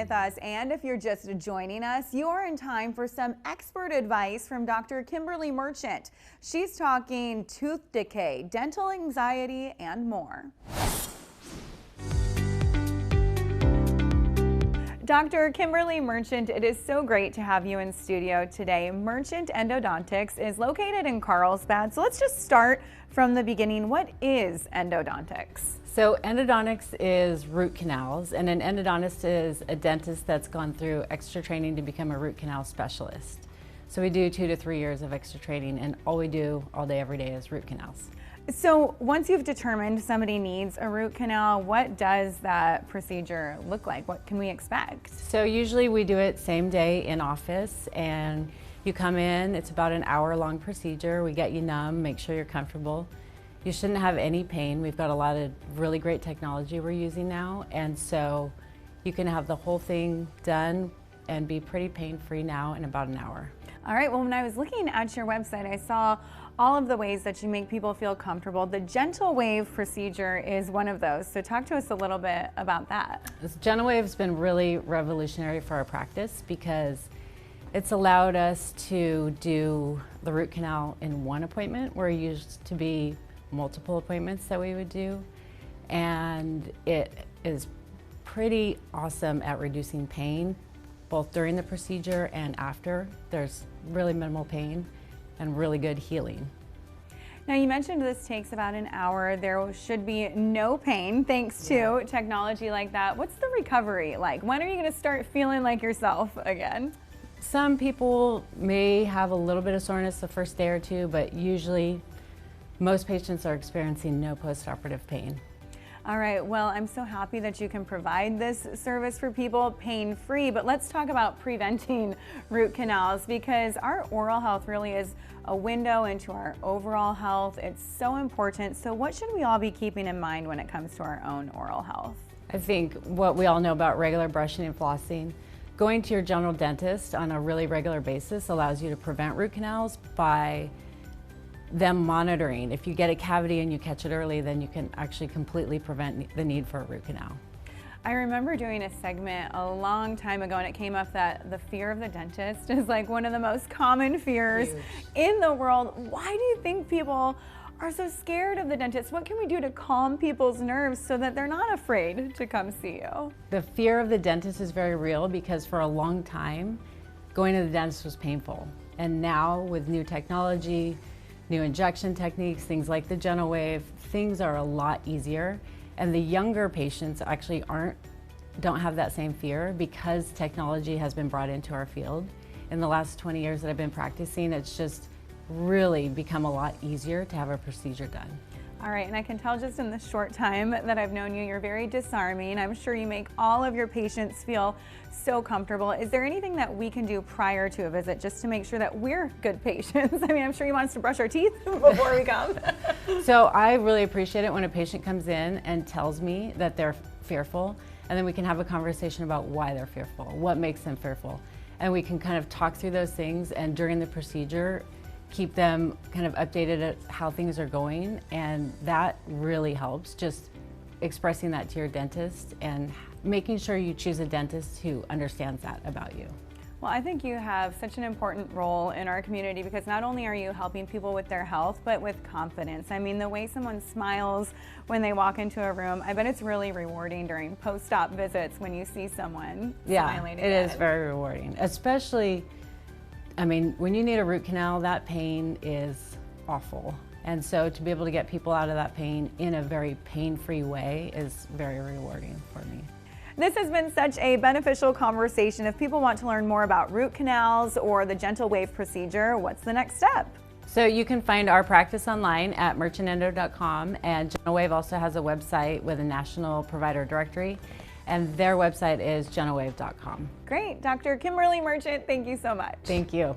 with us, and if you're just joining us, you're in time for some expert advice from Dr. Kimberly Merchant. She's talking tooth decay, dental anxiety, and more. Dr. Kimberly Merchant, it is so great to have you in studio today. Merchant Endodontics is located in Carlsbad, so let's just start from the beginning. What is endodontics? So endodontics is root canals, and an endodontist is a dentist that's gone through extra training to become a root canal specialist. So we do 2 to 3 years of extra training, and all we do all day, every day is root canals. So once you've determined somebody needs a root canal, what does that procedure look like? What can we expect? So usually we do it same day in office, and you come in, it's about an hour-long procedure. We get you numb, make sure you're comfortable. You shouldn't have any pain. We've got a lot of really great technology we're using now, and so you can have the whole thing done and be pretty pain-free now in about an hour. All right, well, when I was looking at your website, I saw all of the ways that you make people feel comfortable. The GentleWave procedure is one of those, so talk to us a little bit about that. This GentleWave has been really revolutionary for our practice because it's allowed us to do the root canal in one appointment, where it used to be multiple appointments that we would do, and it is pretty awesome at reducing pain both during the procedure and after. There's really minimal pain and really good healing. Now, you mentioned this takes about an hour. There should be no pain thanks to technology like that. What's the recovery like? When are you going to start feeling like yourself again? Some people may have a little bit of soreness the first day or two, but usually most patients are experiencing no post-operative pain. All right, well, I'm so happy that you can provide this service for people pain-free, but let's talk about preventing root canals, because our oral health really is a window into our overall health. It's so important. So what should we all be keeping in mind when it comes to our own oral health? I think what we all know about regular brushing and flossing, going to your general dentist on a really regular basis allows you to prevent root canals by them monitoring. If you get a cavity and you catch it early, then you can actually completely prevent the need for a root canal. I remember doing a segment a long time ago, and it came up that the fear of the dentist is like one of the most common fears in the world. Why do you think people are so scared of the dentist? What can we do to calm people's nerves so that they're not afraid to come see you? The fear of the dentist is very real because for a long time, going to the dentist was painful. And now with new technology, new injection techniques, things like the GentleWave, things are a lot easier. And the younger patients actually don't have that same fear because technology has been brought into our field. In the last 20 years that I've been practicing, it's just really become a lot easier to have a procedure done. All right, and I can tell just in the short time that I've known you, you're very disarming. I'm sure you make all of your patients feel so comfortable. Is there anything that we can do prior to a visit just to make sure that we're good patients? I mean, I'm sure you want us to brush our teeth before we come. So I really appreciate it when a patient comes in and tells me that they're fearful, and then we can have a conversation about why they're fearful, what makes them fearful. And we can kind of talk through those things, and during the procedure, keep them kind of updated at how things are going, and that really helps, just expressing that to your dentist and making sure you choose a dentist who understands that about you. Well, I think you have such an important role in our community because not only are you helping people with their health, but with confidence. I mean, the way someone smiles when they walk into a room, I bet it's really rewarding during post-op visits when you see someone smiling again. It is very rewarding, especially, I mean, when you need a root canal, that pain is awful. And so to be able to get people out of that pain in a very pain-free way is very rewarding for me. This has been such a beneficial conversation. If people want to learn more about root canals or the GentleWave procedure, what's the next step? So you can find our practice online at merchantendo.com, and GentleWave also has a website with a national provider directory, and their website is gentlewave.com. Great. Dr. Kimberly Merchant, thank you so much. Thank you.